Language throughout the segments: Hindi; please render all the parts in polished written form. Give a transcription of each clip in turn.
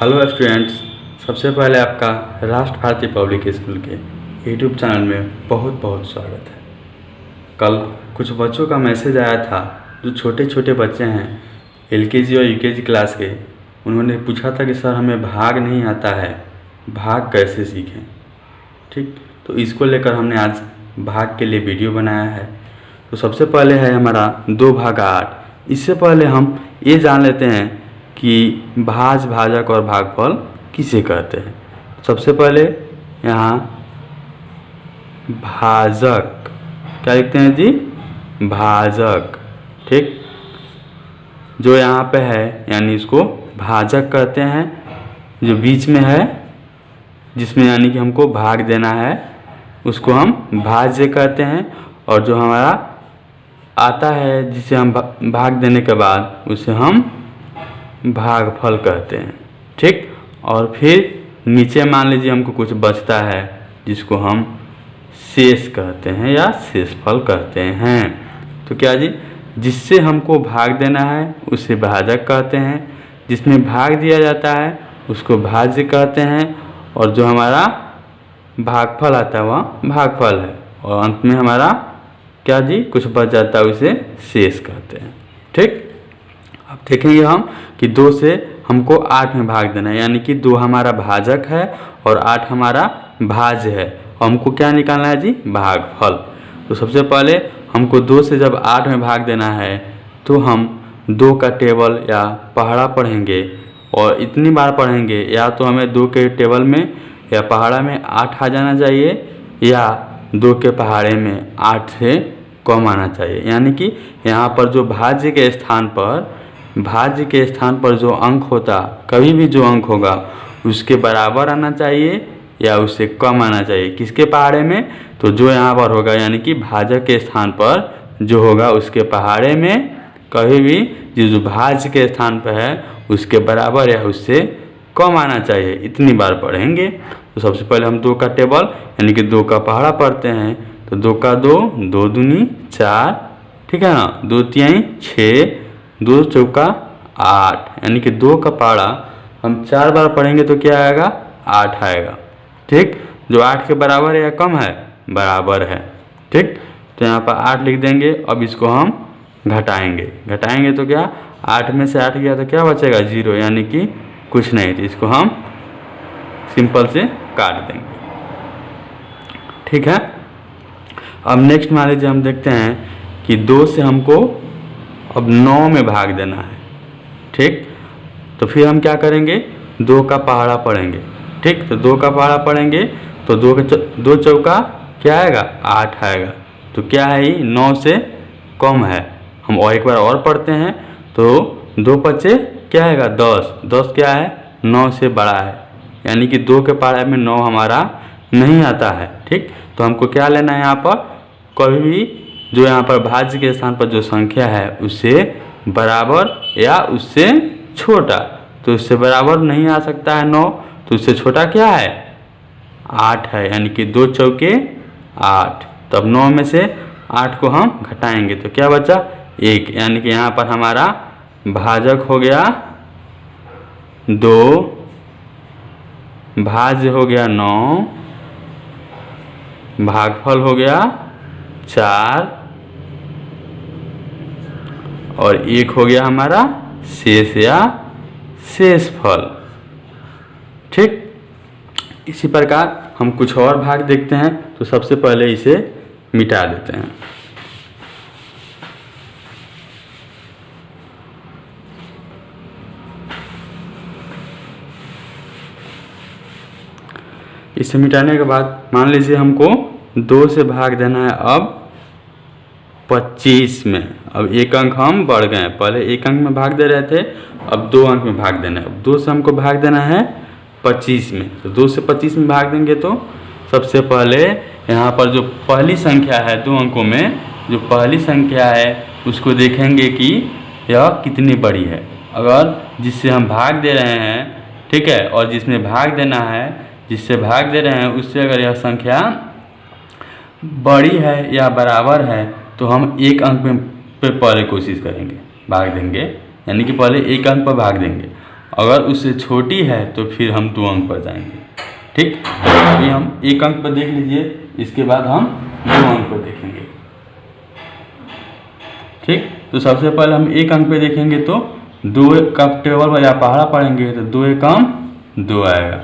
हेलो स्टूडेंट्स, सबसे पहले आपका राष्ट्र भारती पब्लिक स्कूल के यूट्यूब चैनल में बहुत बहुत स्वागत है। कल कुछ बच्चों का मैसेज आया था जो छोटे छोटे बच्चे हैं एलकेजी और यूकेजी क्लास के। उन्होंने पूछा था कि सर हमें भाग नहीं आता है, भाग कैसे सीखें। ठीक, तो इसको लेकर हमने आज भाग के लिए वीडियो बनाया है। तो सबसे पहले है हमारा 2 भागा 8। इससे पहले हम ये जान लेते हैं कि भाज, भाजक और भागफल किसे कहते हैं। सबसे पहले यहाँ भाजक क्या लिखते हैं जी, भाजक। ठीक, जो यहाँ पे है यानी इसको भाजक कहते हैं। जो बीच में है जिसमें यानी कि हमको भाग देना है उसको हम भाज्य कहते हैं। और जो हमारा आता है जिसे हम भाग देने के बाद उसे हम भागफल कहते हैं। ठीक, और फिर नीचे मान लीजिए हमको कुछ बचता है जिसको हम शेष कहते हैं या शेषफल कहते हैं। तो क्या जी, जिससे हमको भाग देना है उसे भाजक कहते हैं, जिसमें भाग दिया जाता है उसको भाज्य कहते हैं, और जो हमारा भागफल आता है वह भागफल है। और अंत में हमारा क्या जी, कुछ बच जाता है उसे शेष कहते हैं। ठीक, अब देखेंगे हम कि 2 से हमको 8 में भाग देना है, यानी कि 2 हमारा भाजक है और 8 हमारा भाज्य है। और हमको क्या निकालना है जी, भागफल। तो सबसे पहले हमको 2 से जब 8 में भाग देना है तो हम 2 का टेबल या पहाड़ा पढ़ेंगे। और इतनी बार पढ़ेंगे या तो हमें 2 के टेबल में या पहाड़ा में 8 आ जाना चाहिए, या 2 के पहाड़े में 8 से कम आना चाहिए। यानी कि यहाँ पर जो भाज्य के स्थान पर जो अंक होता, कभी भी जो अंक होगा उसके बराबर आना चाहिए या उससे कम आना चाहिए। किसके पहाड़े में, तो जो यहाँ पर होगा यानी कि भाजक के स्थान पर जो होगा उसके पहाड़े में कभी भी जो भाज्य के स्थान पर है उसके बराबर या उससे कम आना चाहिए। इतनी बार पढ़ेंगे। तो सबसे पहले हम 2 का टेबल यानी कि 2 का पहाड़ा पढ़ते हैं। तो 2 का 2, 2 दूनी 4, ठीक है ना, 2 तिहाई 6, 2 चौका 8, यानी कि 2 का पहाड़ा हम 4 बार पढ़ेंगे तो क्या आएगा, 8 आएगा। ठीक, जो 8 के बराबर है या कम है, बराबर है। ठीक, तो यहाँ पर 8 लिख देंगे। अब इसको हम घटाएंगे तो क्या, 8 में से 8 गया तो क्या बचेगा, 0, यानी कि कुछ नहीं। तो इसको हम सिंपल से काट देंगे। ठीक है, अब नेक्स्ट मान लीजिए हम देखते हैं कि 2 से हमको अब 9 में भाग देना है। ठीक, तो फिर हम क्या करेंगे, 2 का पहाड़ा पढ़ेंगे। ठीक, तो 2 का पहाड़ा पढ़ेंगे तो 2 चौका क्या आएगा, 8 आएगा। तो क्या है, 9 से कम है। हम और एक बार और पढ़ते हैं तो 2 पचे क्या आएगा, 10, 10 क्या है, 9 से बड़ा है। यानी कि 2 के पहाड़े में 9 हमारा नहीं आता है। ठीक, तो हमको क्या लेना है, यहाँ पर कभी भी जो यहाँ पर भाज्य के स्थान पर जो संख्या है उससे बराबर या उससे छोटा। तो उससे बराबर नहीं आ सकता है 9, तो उससे छोटा क्या है, 8 है। यानी कि 2 चौके 8। तब 9 में से 8 को हम घटाएंगे तो क्या बचा, 1। यानी कि यहाँ पर हमारा भाजक हो गया 2, भाज्य हो गया 9, भागफल हो गया 4 और 1 हो गया हमारा शेष या शेषफल। ठीक, इसी प्रकार हम कुछ और भाग देखते हैं। तो सबसे पहले इसे मिटा देते हैं। इसे मिटाने के बाद मान लीजिए हमको 2 से भाग देना है अब 25 में। अब 1 अंक हम बढ़ गए, पहले 1 अंक में भाग दे रहे थे, अब 2 अंक में भाग देना है। अब 2 से हमको भाग देना है 25 में। तो 2 से 25 में भाग देंगे तो सबसे पहले यहाँ पर जो पहली संख्या है 2 अंकों में, जो पहली संख्या है उसको देखेंगे कि यह कितनी बड़ी है। अगर जिससे हम भाग दे रहे हैं, ठीक है, और जिसमें भाग देना है, जिससे भाग दे रहे हैं उससे अगर यह संख्या बड़ी है या बराबर है तो हम 1 अंक में पे पहले कोशिश करेंगे, भाग देंगे। यानी कि पहले 1 अंक पर भाग देंगे। अगर उससे छोटी है तो फिर हम 2 अंक पर जाएंगे। ठीक, अभी हम 1 अंक पर देख लीजिए, इसके बाद हम 2 अंक पर देखेंगे। ठीक, तो सबसे पहले हम 1 अंक पे देखेंगे तो 2 का टेबल पर या पहाड़ा पढ़ेंगे तो 2 एकम 2 आएगा।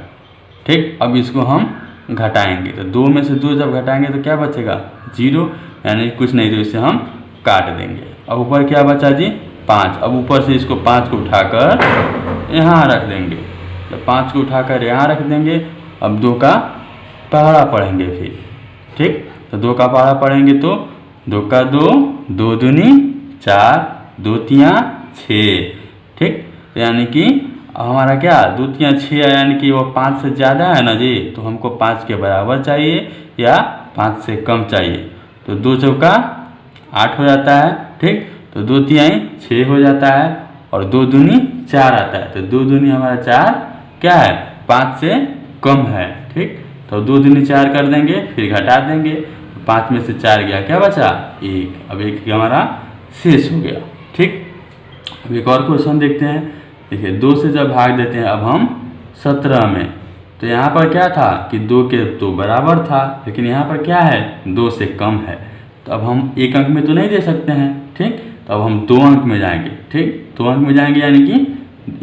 ठीक, अब इसको हम घटाएंगे तो 2 में से 2 जब घटाएंगे तो क्या बचेगा 0, यानी कुछ नहीं, तो इसे हम काट देंगे। अब ऊपर क्या बचा जी 5। अब ऊपर से इसको 5 को उठाकर यहाँ रख देंगे, तो 5 को उठाकर यहाँ रख देंगे। अब 2 का पहाड़ा पढ़ेंगे फिर। ठीक, तो 2 का पहाड़ा पढ़ेंगे तो 2 का 2, 2 दूनी 4, 2 तियाँ 6। ठीक, यानी कि हमारा क्या 2 तियाँ 6, यानी कि वो 5 से ज़्यादा है ना जी, तो हमको 5 के बराबर चाहिए या 5 से कम चाहिए। तो 2 चौका 8 हो जाता है। ठीक, तो 2 तिहाई 6 हो जाता है और 2 दूनी 4 आता है। तो 2 दूनी हमारा 4 क्या है 5 से कम है। ठीक, तो 2 दूनी 4 कर देंगे, फिर घटा देंगे। 5 में से 4 गया, क्या बचा 1। अब 1 हमारा शेष हो गया। ठीक, अब एक और क्वेश्चन देखते हैं। देखिए 2 से जब भाग देते हैं अब हम 17 में, तो यहाँ पर क्या था कि 2 के 2 बराबर था, लेकिन यहाँ पर क्या है 2 से कम है। तो अब हम 1 अंक में तो नहीं दे सकते हैं। ठीक, तो अब हम 2 अंक में जाएंगे। ठीक, 2 अंक में जाएंगे यानी कि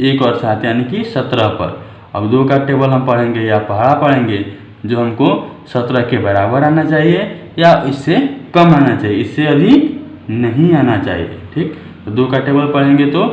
1 और 7 यानी कि 17 पर। अब 2 का टेबल हम पढ़ेंगे या पहाड़ा पढ़ेंगे जो हमको 17 के बराबर आना चाहिए या इससे कम आना चाहिए, इससे अधिक नहीं आना चाहिए। ठीक, तो 2 का टेबल पढ़ेंगे तो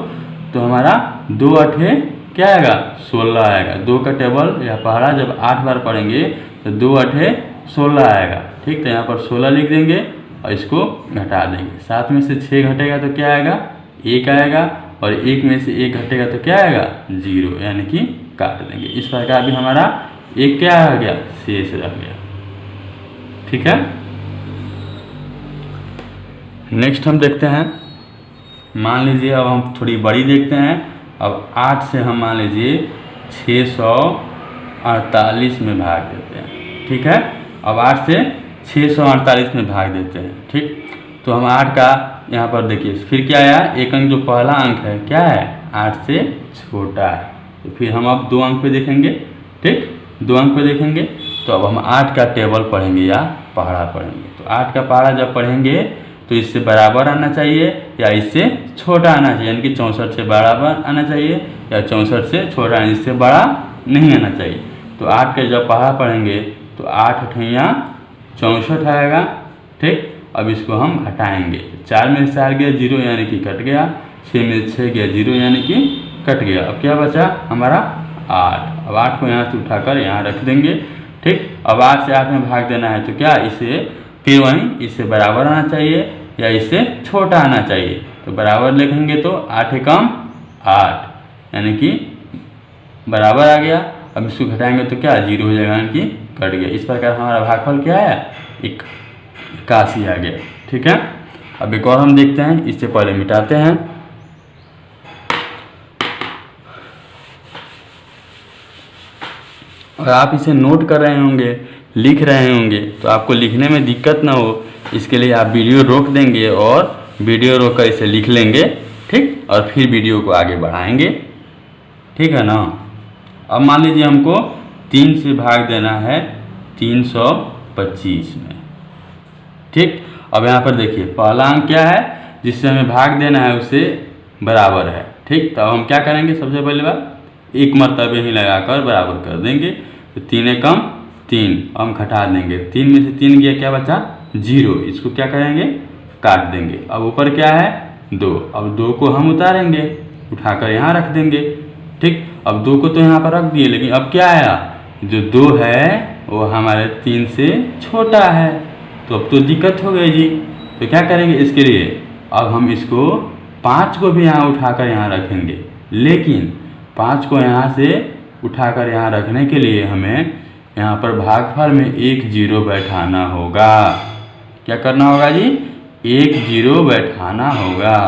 हमारा 2 अठे क्या आएगा 16 आएगा। 2 का टेबल या पहाड़ा जब 8 बार पढ़ेंगे तो 2 अठे 16 आएगा। ठीक, तो यहाँ पर 16 लिख देंगे और इसको घटा देंगे। 7 में से 6 घटेगा तो क्या आएगा 1 आएगा, और 1 में से 1 घटेगा तो क्या आएगा 0, यानी कि काट देंगे। इस प्रकार भी हमारा 1 क्या आ गया शेष रह गया। ठीक है, नेक्स्ट हम देखते हैं। मान लीजिए अब हम थोड़ी बड़ी देखते हैं। अब 8 से हम मान लीजिए 648 में भाग देते हैं। ठीक है, अब 8 से 648 में भाग देते हैं। ठीक, तो हम 8 का यहाँ पर देखिए फिर क्या आया, 1 अंक जो पहला अंक है क्या है 8 से छोटा है। तो फिर हम अब 2 अंक पे देखेंगे। ठीक, 2 अंक पे देखेंगे तो अब हम 8 का टेबल पढ़ेंगे या पहाड़ा पढ़ेंगे। तो 8 का पहाड़ा जब पढ़ेंगे तो इससे बराबर आना चाहिए या इससे छोटा आना चाहिए, यानी कि 64 से बराबर आना चाहिए या 64 से छोटा, इससे बड़ा नहीं आना चाहिए। तो 8 का जब पहाड़ा पढ़ेंगे तो 8 अठैया 64 आएगा। ठीक, अब इसको हम घटाएंगे। 4 में से 4 गया 0, यानी कि कट गया। 6 में से 6 गया 0, यानी कि कट गया। अब क्या बचा हमारा 8। अब 8 को यहाँ से उठाकर यहाँ रख देंगे। ठीक, अब 8 से 8 में भाग देना है तो क्या इसे फिर वहीं इससे बराबर आना चाहिए या इससे छोटा आना चाहिए। तो बराबर लिखेंगे तो 8 एकम 8, यानी कि बराबर आ गया। अब इसको घटाएंगे तो क्या 0 हो जाएगा, यानी कि कट गया। इस प्रकार हमारा भागफल क्या है 81 आ गया। ठीक है, अब एक और हम देखते हैं, इससे पहले मिटाते हैं। और आप इसे नोट कर रहे होंगे, लिख रहे होंगे, तो आपको लिखने में दिक्कत ना हो इसके लिए आप वीडियो रोक देंगे और वीडियो रोक कर इसे लिख लेंगे। ठीक, और फिर वीडियो को आगे बढ़ाएंगे। ठीक है ना। अब मान लीजिए हमको 3 से भाग देना है 325 में। ठीक, अब यहाँ पर देखिए पहला अंक क्या है जिससे हमें भाग देना है उससे बराबर है। ठीक, तो अब हम क्या करेंगे, सबसे पहले बात 1 मरतबे ही लगाकर बराबर कर देंगे। तो 3 एकम 3, हम घटा देंगे। 3 में से 3 गया, क्या बचा 0, इसको क्या करेंगे काट देंगे। अब ऊपर क्या है 2, अब 2 को हम उतारेंगे, उठाकर यहाँ रख देंगे। ठीक, अब 2 को तो यहाँ पर रख दिए, लेकिन अब क्या आया जो 2 है वो हमारे 3 से छोटा है, तो अब तो दिक्कत हो गई जी। तो क्या करेंगे इसके लिए, अब हम इसको 5 को भी यहाँ उठाकर यहाँ रखेंगे, लेकिन 5 को यहाँ से उठाकर यहाँ रखने के लिए हमें यहाँ पर भागफल में 1 0 बैठाना होगा। क्या करना होगा जी 1 0 बैठाना होगा।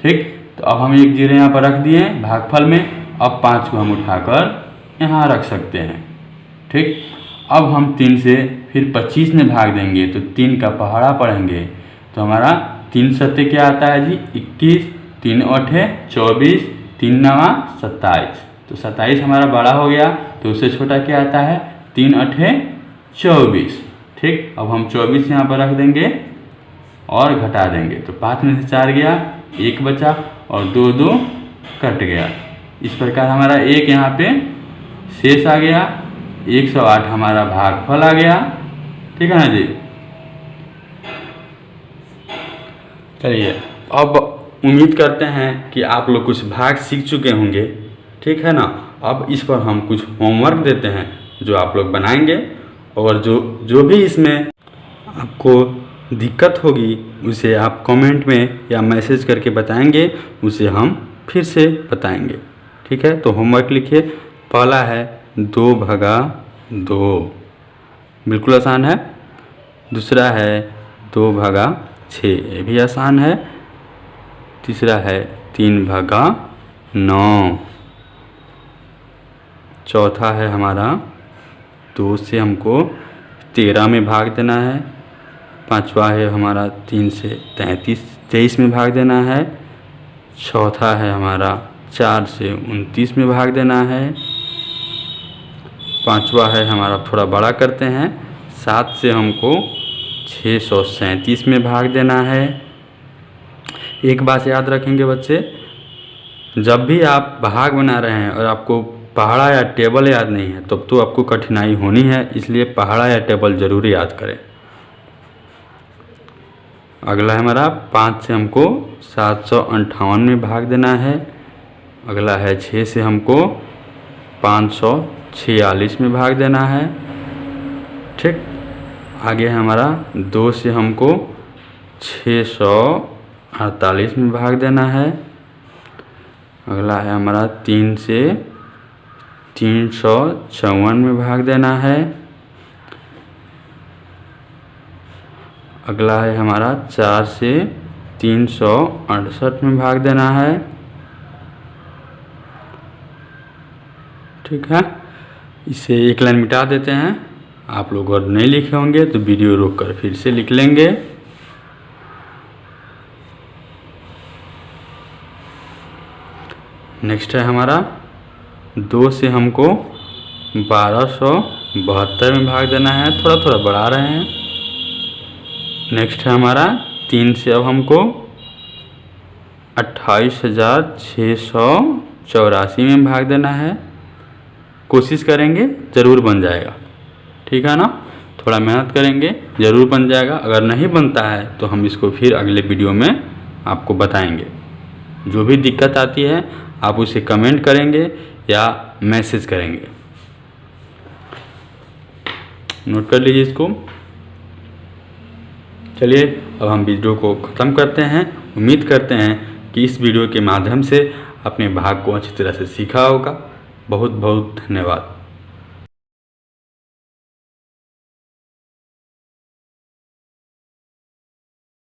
ठीक, तो अब हम 1 0 यहाँ पर रख दिए भागफल में। अब 5 को हम उठाकर यहाँ रख सकते हैं। ठीक, अब हम 3 से फिर 25 में भाग देंगे तो 3 का पहाड़ा पढ़ेंगे। तो हमारा 3 सत्ते क्या आता है जी 21, 3 8 24, 3 9 27। तो 27 हमारा बड़ा हो गया, तो उससे छोटा क्या आता है 3 अठे 24। ठीक, अब हम 24 यहाँ पर रख देंगे और घटा देंगे, तो 5 में से 4 गया, 1 बचा और 2 2 कट गया। इस प्रकार हमारा 1 यहाँ पे शेष आ गया, 108 हमारा भागफल आ गया। ठीक है ना जी। चलिए, अब उम्मीद करते हैं कि आप लोग कुछ भाग सीख चुके होंगे। ठीक है ना। अब इस पर हम कुछ होमवर्क देते हैं जो आप लोग बनाएंगे, और जो भी इसमें आपको दिक्कत होगी उसे आप कमेंट में या मैसेज करके बताएंगे, उसे हम फिर से बताएंगे। ठीक है, तो होमवर्क लिखिए। पहला है 2/2, बिल्कुल आसान है। दूसरा है 2/6, ये भी आसान है। तीसरा है 3/9। चौथा है हमारा 2 से हमको 13 में भाग देना है। पांचवा है हमारा 3 से 23 में भाग देना है। चौथा है हमारा 4 से 29 में भाग देना है। पांचवा है हमारा, थोड़ा बड़ा करते हैं, 7 से हमको 637 में भाग देना है। एक बात याद रखेंगे बच्चे, जब भी आप भाग बना रहे हैं और आपको पहाड़ा या टेबल याद नहीं है तब तो आपको कठिनाई होनी है, इसलिए पहाड़ा या टेबल ज़रूर याद करें। अगला है हमारा 5 से हमको 758 में भाग देना है। अगला है 6 से हमको 546 में भाग देना है। ठीक, आगे है हमारा 2 से हमको 648 में भाग देना है। अगला है हमारा 3 से 354 में भाग देना है। अगला है हमारा 4 से 368 में भाग देना है। ठीक है, इसे एक लाइन मिटा देते हैं। आप लोग अगर नहीं लिखे होंगे तो वीडियो रोककर फिर से लिख लेंगे। नेक्स्ट है हमारा 2 से हमको 1272 में भाग देना है, थोड़ा थोड़ा बढ़ा रहे हैं। नेक्स्ट है हमारा 3 से अब हमको 28,684 में भाग देना है। कोशिश करेंगे ज़रूर बन जाएगा। ठीक है ना, थोड़ा मेहनत करेंगे ज़रूर बन जाएगा। अगर नहीं बनता है तो हम इसको फिर अगले वीडियो में आपको बताएंगे। जो भी दिक्कत आती है आप उसे कमेंट करेंगे या मैसेज करेंगे। नोट कर लीजिए इसको। चलिए, अब हम वीडियो को ख़त्म करते हैं। उम्मीद करते हैं कि इस वीडियो के माध्यम से अपने भाग को अच्छी तरह से सीखा होगा। बहुत बहुत धन्यवाद।